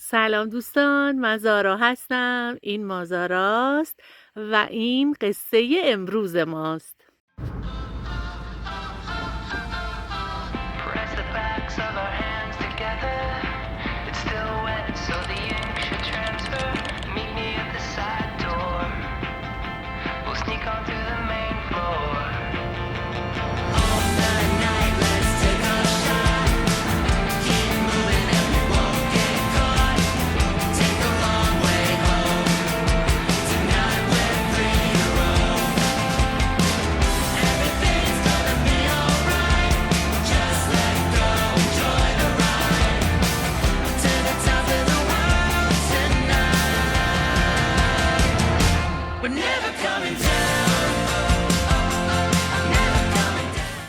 سلام دوستان، من زارا هستم. این مازاراست و این قصه امروز ماست. Press the backs of our hands together. It's still wet, so the ink should transfer. Meet me at the side door. We'll sneak on through the main floor. All night, let's take a shot. Keep moving and we won't get caught. Take a long way home. Tonight we're free to roam. Everything's gonna be alright. Just let go, enjoy the ride. To the top of the world tonight. We're never coming down. Never coming down.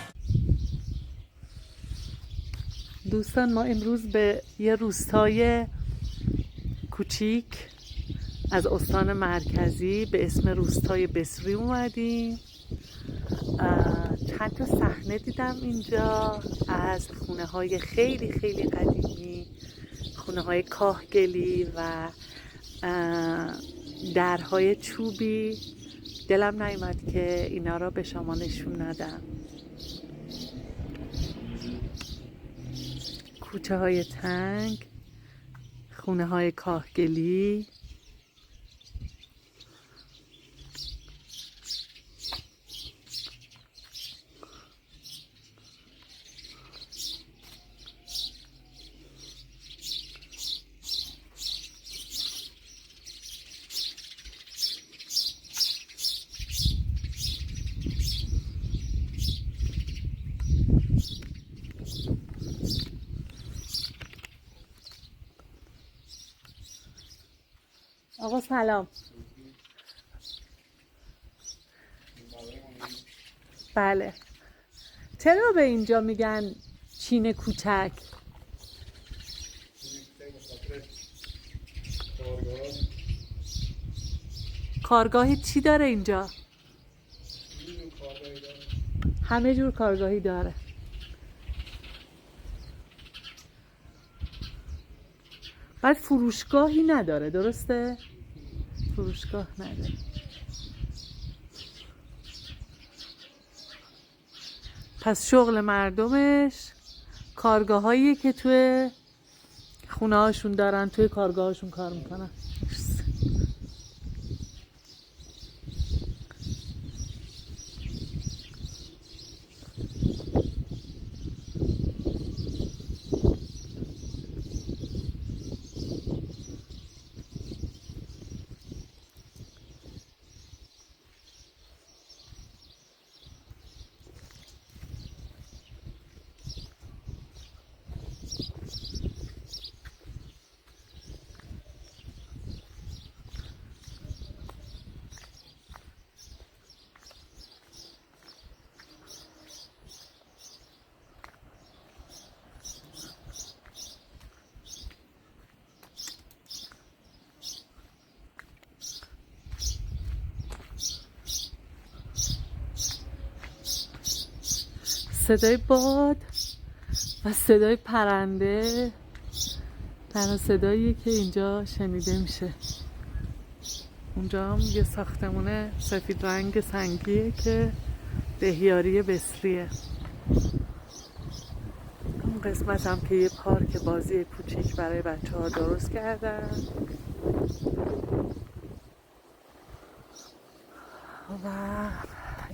دوستان ما امروز به یه روستای کوچیک از استان مرکزی به اسم روستای بسری اومدیم. چند تا صحنه دیدم اینجا از خونه های خیلی خیلی قدیمی، خونه های کاهگلی و درهای چوبی. دلم نیامد که اینا را به شما نشون ندم. کوچه های تنگ، خونه های کاهگلی. آقا سلام. بله، چرا به اینجا میگن چین کوچک؟ کارگاهی چی داره اینجا؟ همه جور کارگاهی داره. بعد فروشگاهی نداره، درسته؟ فروشگاه نداره. پس شغل مردمش کارگاه هاییه که توی خونه هاشون دارن، توی کارگاه هاشون کار میکنن. صدای باد و صدای پرنده تنها صداییه که اینجا شنیده میشه. اونجا هم یه ساختمون سفید رنگ سنگیه که دهیاری بسریه. اون قسمت هم که یه پارک بازی کوچیک برای بچه ها درست کردن و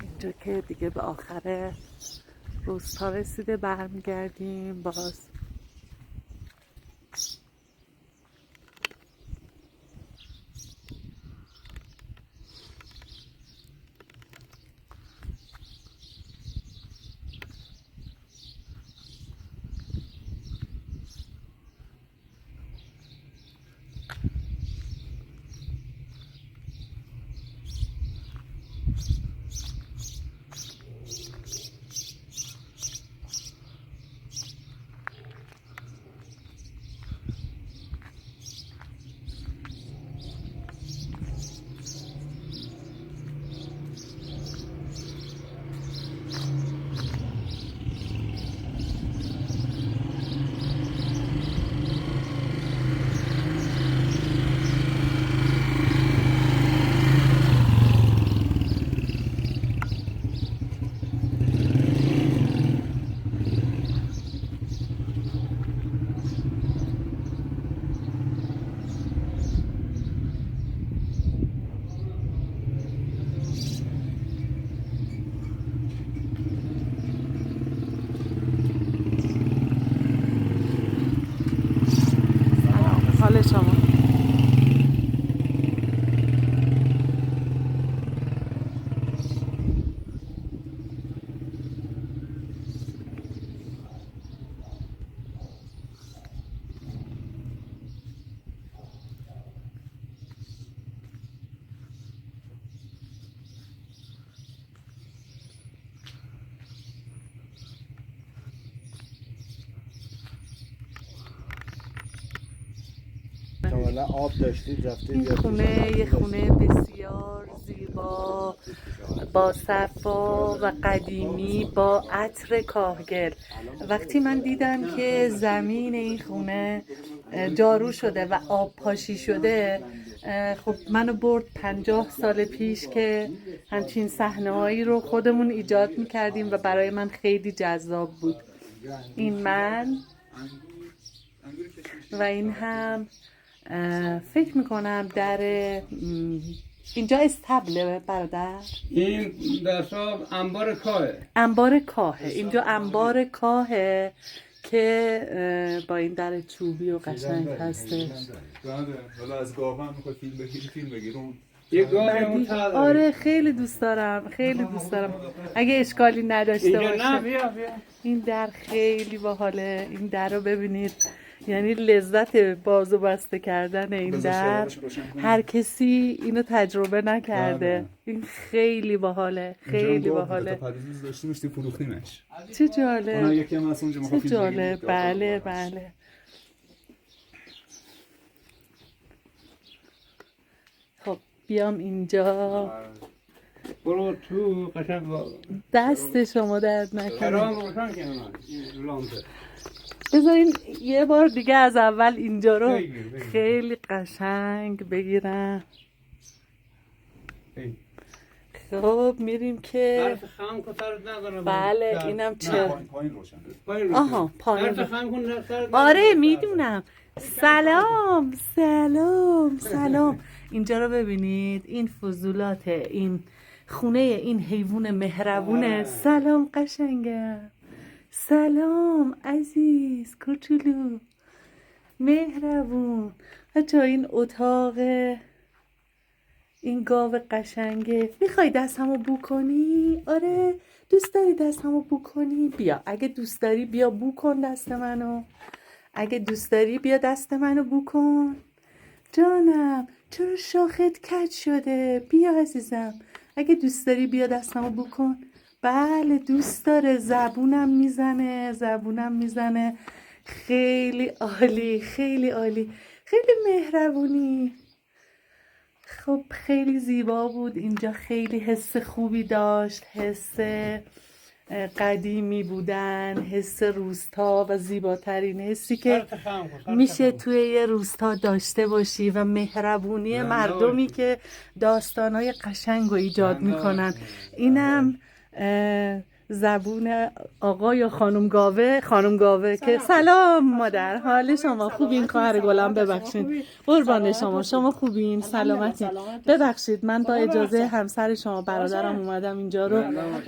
اینجا که دیگه به آخر روستا رسیده. برمیگردیم باز. حال شما. حالا آب داشتید رفتید این خونه یه خونه بسیار زیبا با صفا و قدیمی با عطر کاهگل. وقتی من دیدم که زمین این خونه جارو شده و آب پاشی شده، خب منو برد 50 سال پیش که همچین صحنه‌هایی رو خودمون ایجاد می‌کردیم و برای من خیلی جذاب بود. این من و این هم فکر میکنم در اینجا استبله برادر. این دستا انبار کاهه. انبار کاهه. اینجا انبار کاهه که با این در چوبی و قشنگ هستش. حالا از گاو هم میخواد فیلم بگیرون. یه گاهی اون تا داره. آره خیلی دوست دارم، خیلی دوست دارم. اگه اشکالی نداشته اینجا باشه. نه بیا. این در خیلی باحاله. این در رو ببینید، یعنی لذت باز و بسته کردن این در هر کسی اینو تجربه نکرده. این خیلی باحاله، خیلی باحاله. پریروز داشتیمش فروختیمش. چه جالب، اونها یکی هم از اونجا چه می‌خواد جالب. بله بله. خب بیام اینجا. برو تو قشنگ دست شما درد نکنه. کرام روشن کنن لامپه. بذارین یه بار دیگه از اول اینجا رو بگیر. خیلی قشنگ بگیرم. خب میریم که درس خم کن سرت نداره. بله اینم چه پایین روشن. آها پایین. درس خم کن سرت نداره. آره میدونم. سلام سلام سلام. اینجا رو ببینید، این فضولات این خونه این حیوان مهربونه. سلام قشنگم. سلام عزیز کوچولو مهربون. بچه این اتاق این گاو قشنگه. میخوای دستمو بو کنی؟ آره دوست داری دستمو بو کنی؟ بیا اگه دوست داری بیا بو کن دست منو. اگه دوست داری بیا دست منو بو کن. جانم چرا شاخت کج شده؟ بیا عزیزم اگه دوست داری بیا دستمو بو کن. بله دوست داره. زبونم میزنه. خیلی عالی، خیلی عالی، خیلی مهربونی. خب خیلی زیبا بود اینجا. خیلی حس خوبی داشت، حس قدیمی بودن، حس روستا و زیباترین حسی که میشه توی یه روستا داشته باشی و مهربونی مردمی که داستانهای قشنگ رو ایجاد میکنن. اینم زبون آقا یا خانم گاوه که سلام مادر، حال شما خوبین خواهر گلم؟ ببخشید قربان شما خوبین؟ سلامتی؟ ببخشید من با اجازه همسر شما برادرم اومدم اینجا رو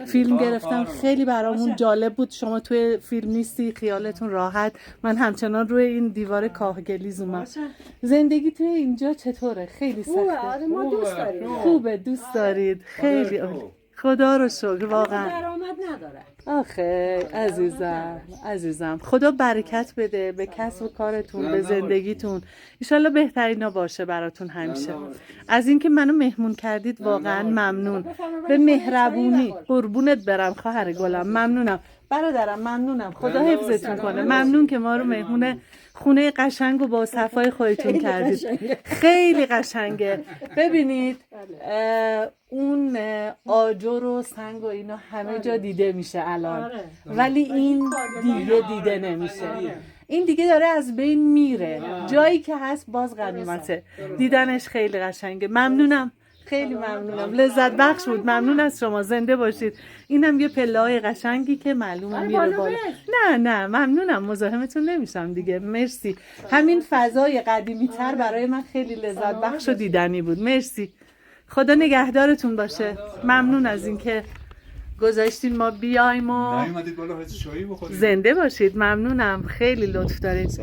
فیلم گرفتم. خیلی برامون جالب بود. شما توی فیلم نیستی، خیالتون راحت. من همچنان روی این دیوار کاهگلی زومم. زندگی توی اینجا چطوره؟ خیلی سخته؟ ما دوست داریم. خوبه دوست دارید؟ خیلی عالی. خدا رو شکر واقعا. درآمد نداره. آخه عزیزم خدا برکت بده به کسب و کارتون، به زندگیتون. ایشالله بهترینا باشه براتون همیشه. از اینکه منو مهمون کردید واقعا ممنون. به مهربونی قربونت برم خواهر گلم. ممنونم برادرم، ممنونم. خدا حفظتون کنه. ممنون که ما رو مهمون خونه قشنگ و با صفای خودتون کردید. خیلی قشنگه. ببینید اون آجر و سنگ و اینا همه جا دیده میشه الان، ولی این دیگه دیده نمیشه. این دیگه داره از بین میره. جایی که هست باز غنیمته. دیدنش خیلی قشنگه. ممنونم، خیلی ممنونم. لذت بخش بود. ممنون از شما. زنده باشید. اینم یه پله‌های قشنگی که معلومه میره بالا. نه ممنونم. مزاحمتون نمیشم دیگه. مرسی. همین فضای قدیمی تر برای من خیلی لذت بخش و دیدنی بود. مرسی. خدا نگهدارتون باشه. ممنون از اینکه گذاشتین ما بیایم و نیومدید بالا چایی بخورید. زنده باشید. ممنونم. خیلی لطف دارید.